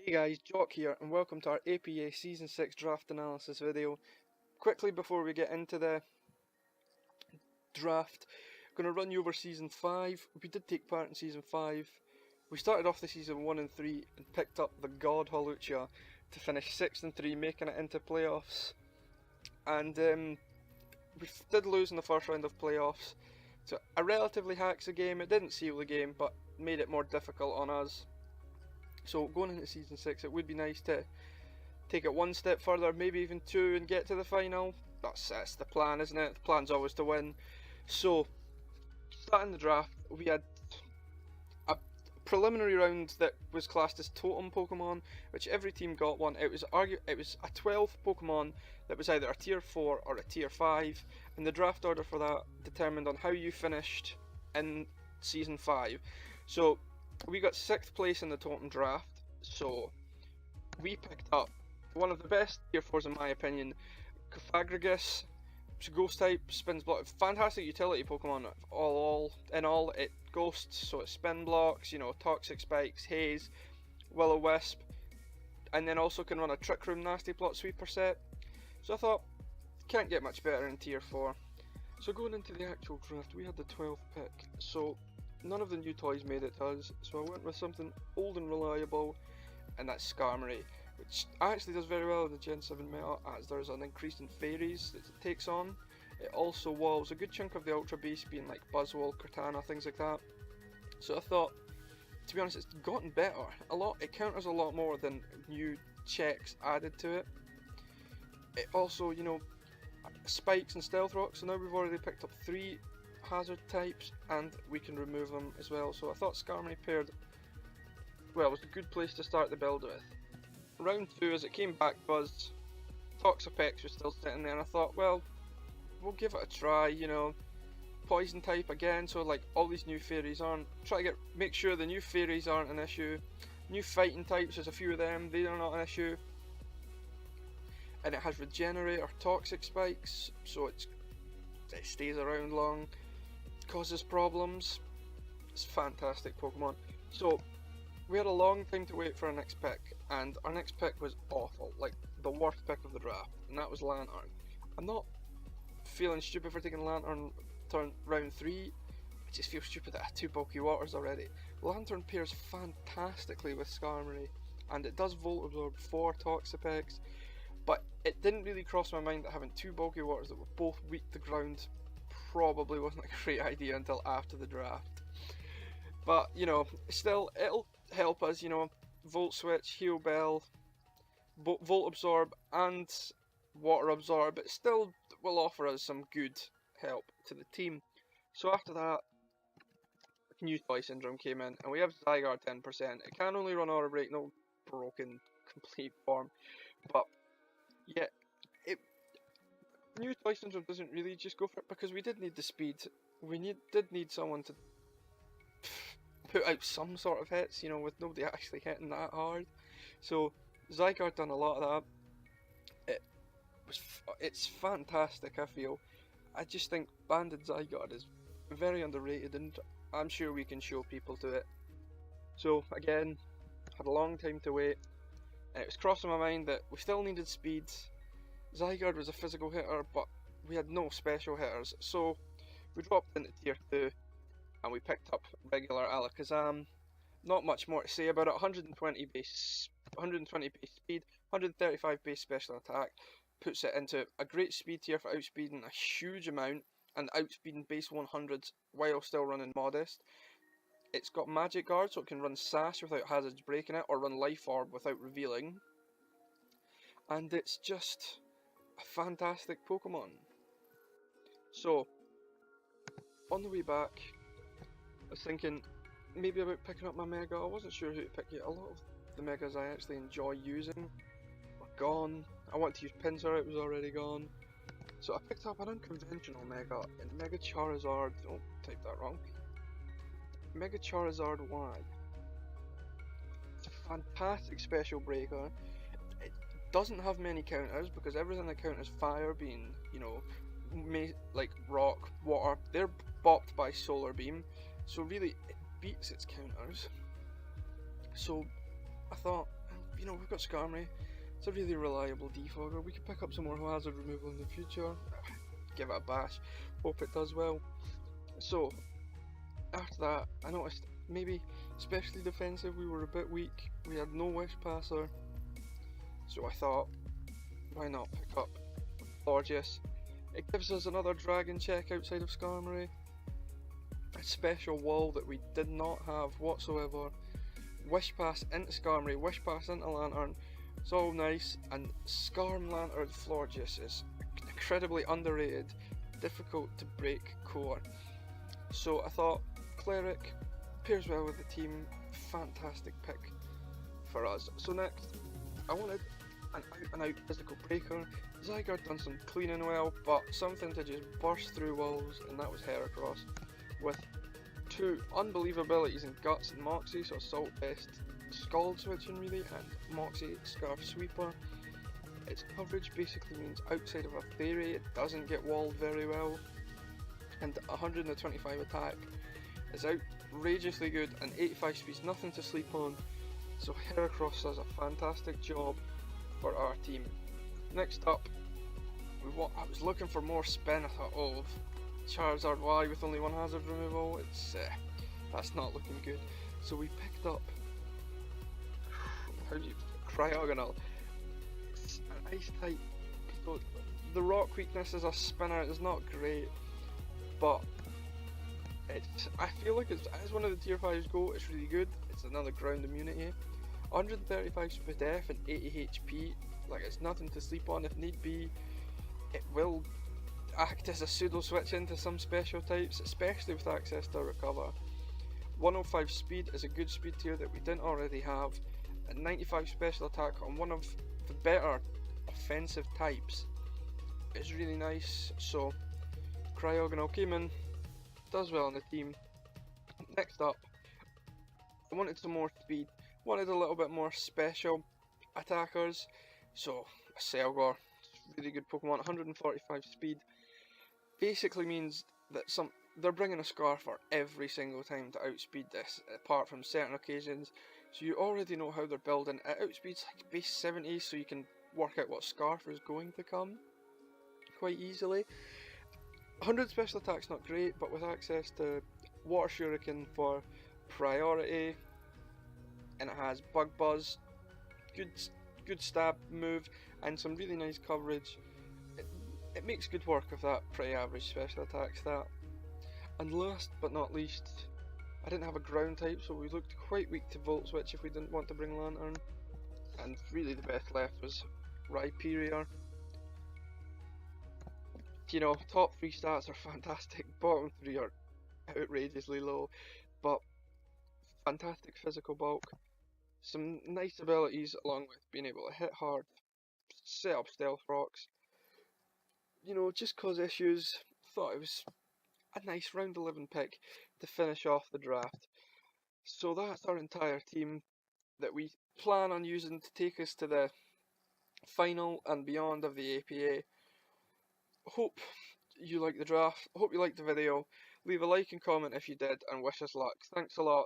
Hey guys, Joqq here, and welcome to our APA Season 6 draft analysis video. Quickly before we get into the draft, I'm going to run you over Season 5. We did take part in Season 5. We started off the Season 1 and 3 and picked up the God Hawlucha to finish 6 and 3, making it into playoffs. And we did lose in the first round of playoffs. So a relatively haxy game. It didn't seal the game, but made it more difficult on us. So going into Season 6, it would be nice to take it one step further, maybe even two, and get to the final. That's the plan, isn't it? The plan's always to win. So, starting the draft, we had a preliminary round that was classed as Totem Pokemon, which every team got one. It was a 12 Pokemon that was either a Tier 4 or a Tier 5, and the draft order for that determined on how you finished in Season 5. So, we got 6th place in the Totem draft, so we picked up one of the best Tier 4s in my opinion, Cofagrigus. It's a Ghost type, spins block, fantastic utility Pokemon. All in all, it ghosts, so it spin blocks, Toxic Spikes, Haze, Will-O-Wisp, and then also can run a Trick Room, Nasty Plot, Sweeper set. So I thought, can't get much better in Tier 4. So going into the actual draft, we had the 12th pick, so none of the new toys made it to us, so I went with something old and reliable, and that's Skarmory, which actually does very well in the Gen 7 meta, as there's an increase in fairies that it takes on. It also walls a good chunk of the Ultra Beast, being like Buzzwole, Cortana, things like that. So I thought, to be honest, it's gotten better. It counters a lot more than new checks added to it. It also, spikes and stealth rocks, so now we've already picked up 3 hazard types and we can remove them as well, so I thought Skarmory was a good place to start the build with. Round 2, as it came back to us, Toxapex was still sitting there, and I thought, well, we'll give it a try, poison type again, so like all these new fairies make sure the new fairies aren't an issue. New fighting types, there's a few of them, they are not an issue. And it has regenerate or toxic spikes, so it stays around long, causes problems. It's fantastic Pokemon. So we had a long time to wait for our next pick, and our next pick was awful, like the worst pick of the draft, and that was Lantern. I'm not feeling stupid for taking Lantern round 3, I just feel stupid that I had 2 bulky waters already. Lantern pairs fantastically with Skarmory, and it does Volt Absorb 4 Toxapex, but it didn't really cross my mind that having 2 bulky waters that were both weak to ground probably wasn't a great idea until after the draft. But, still, it'll help us, Volt Switch, Heal Bell, Volt Absorb and Water Absorb. It still will offer us some good help to the team. So after that, New Toy Syndrome came in, and we have Zygarde 10%. It can only run Aura Break, no broken complete form, but yeah, New Toy Syndrome doesn't really just go for it, because we did need the speed. We did need someone to put out some sort of hits, with nobody actually hitting that hard. So Zygarde done a lot of that. It's fantastic, I feel. I just think Banded Zygarde is very underrated, and I'm sure we can show people to it. So again, had a long time to wait, and it was crossing my mind that we still needed speed. Zygarde was a physical hitter, but we had no special hitters, so we dropped into Tier 2, and we picked up regular Alakazam. Not much more to say about it. 120 base speed, 135 base special attack, puts it into a great speed tier for outspeeding a huge amount, and outspeeding base 100s while still running Modest. It's got Magic Guard, so it can run Sash without hazards breaking it, or run Life Orb without revealing. And it's just a fantastic Pokemon. So, on the way back, I was thinking maybe about picking up my Mega. I wasn't sure who to pick yet. A lot of the Megas I actually enjoy using were gone. I wanted to use Pinsir, it was already gone. So I picked up an unconventional Mega in Mega Charizard. Don't type that wrong. Mega Charizard Y. It's a fantastic special breaker. It doesn't have many counters, because everything that counters fire, being, like rock, water, they're bopped by Solar Beam. So really, it beats its counters. So I thought, you know, we've got Skarmory. It's a really reliable defogger. We could pick up some more hazard removal in the future. Give it a bash. Hope it does well. So, after that, I noticed maybe, especially defensive, we were a bit weak. We had no Wish Passer. So I thought, why not pick up Florges? It gives us another Dragon check outside of Skarmory. A special wall that we did not have whatsoever. Wish Pass into Skarmory, Wish Pass into Lantern. It's all nice, and Skarm Lantern Florges is incredibly underrated, difficult to break core. So I thought Cleric pairs well with the team, fantastic pick for us. So next, I wanted an out-and-out physical breaker. Zygarde done some cleaning well, but something to just burst through walls, and that was Heracross, with two unbelievable abilities in Guts and Moxie, so Assault Vest, Scald switching really, and Moxie Scarf Sweeper. Its coverage basically means outside of a fairy it doesn't get walled very well, and 125 attack is outrageously good, and 85 speed's nothing to sleep on, so Heracross does a fantastic job for our team. Next up, I was looking for more spin. I thought, oh, Charizard Y with only one hazard removal, that's not looking good. So we picked up, Cryogonal. It's an ice type, so the rock weakness as a spinner is not great, but I feel like it's as one of the tier 5s go, it's really good. It's another ground immunity, 135 speed def and 80 HP, like it's nothing to sleep on. If need be, it will act as a pseudo switch into some special types, especially with access to recover. 105 speed is a good speed tier that we didn't already have, and 95 special attack on one of the better offensive types is really nice. So Cryogonal came in, does well on the team. Next up, I wanted some more speed, wanted a little bit more special attackers, so Selgor, really good Pokemon, 145 speed, basically means that they're bringing a Scarf for every single time to outspeed this, apart from certain occasions, so you already know how they're building. It outspeeds like base 70, so you can work out what Scarf is going to come quite easily. 100 special attack's not great, but with access to Water Shuriken for priority, and it has Bug Buzz, good stab move, and some really nice coverage, it makes good work of that pretty average special attack stat. And last but not least, I didn't have a ground type, so we looked quite weak to Volt Switch if we didn't want to bring Lantern, and really the best left was Rhyperior. You know, top 3 stats are fantastic, bottom 3 are outrageously low, but fantastic physical bulk, some nice abilities along with being able to hit hard, set up stealth rocks, you know, just cause issues. Thought it was a nice round 11 pick to finish off the draft. So that's our entire team that we plan on using to take us to the final and beyond of the APA. Hope you liked the draft, hope you liked the video. Leave a like and comment if you did, and wish us luck. Thanks a lot.